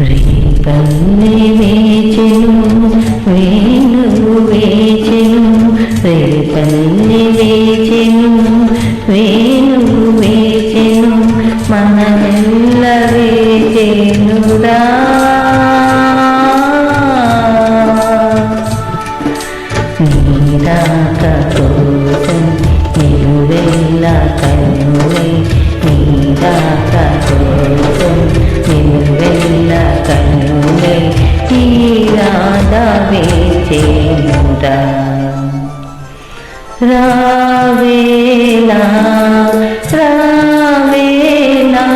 రేపల్లె వేచెను వేణువు వేచెను, రేపల్లె వేచెను వేణువు వేచెను, మనమెల్ల వేచెనురా. నీరాక కోసం నిలువెల్ల కన్నులై, నీరాక కోసం నిలువెల్ల కన్నులై, తీరాదా వేచెనురా. రావేలా రావేలా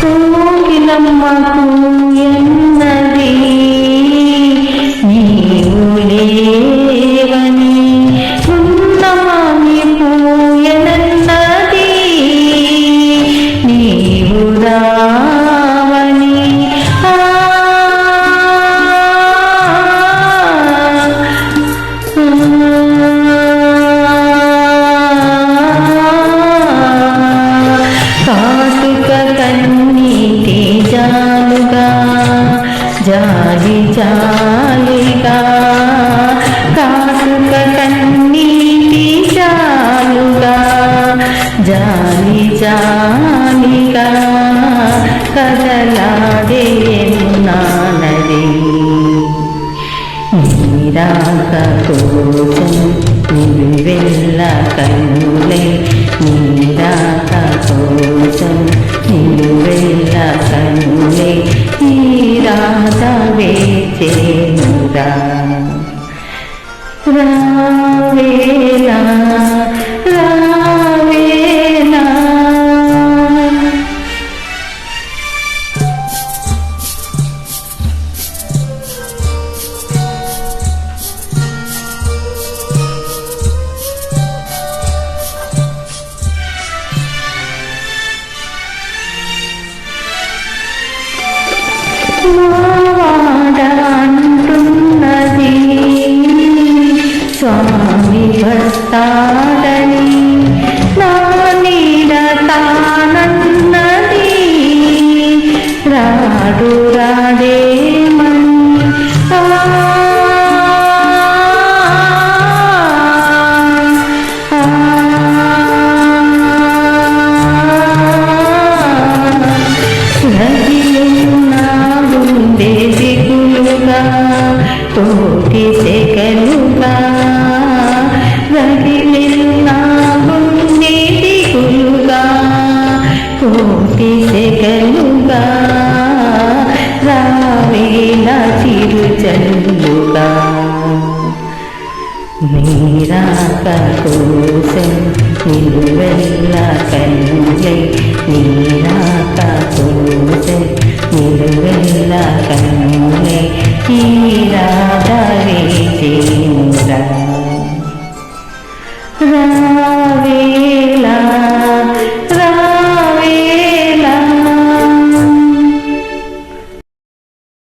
కోకిలమ్మకు ఎన్నది నీవు లేవని, ఉన్నమాని పూయనన్నది నీవు రావని. కాటుక కన్నీటి జాలుగా జాలి జాలిగా, కాటుక కన్నీటి జాలుగా జాలి జాలిగా, కదలాడేను నానది. నీరాక కోసం నిలువెల్ల కన్నులై, నీరాక కోసం నిలువెల్ల కన్నులై, తీరాదా వేచెనురా. రావేలా రావేలా మావాడంటున్నది స్వామి వస్తాడని, నా నీడ తానన్నది రాడు రాడేమని. కోటి సెగలుగా రగిలినా గుండె దిగులుగా, కోటి సెగలుగా రావేలా చిరుజల్లుగా. నీరాక కోసం నిలువెల్ల కన్నులై, నీరాక కోసం నిలువెల్ల కన్నులై, తీరాదా వేచెనురా.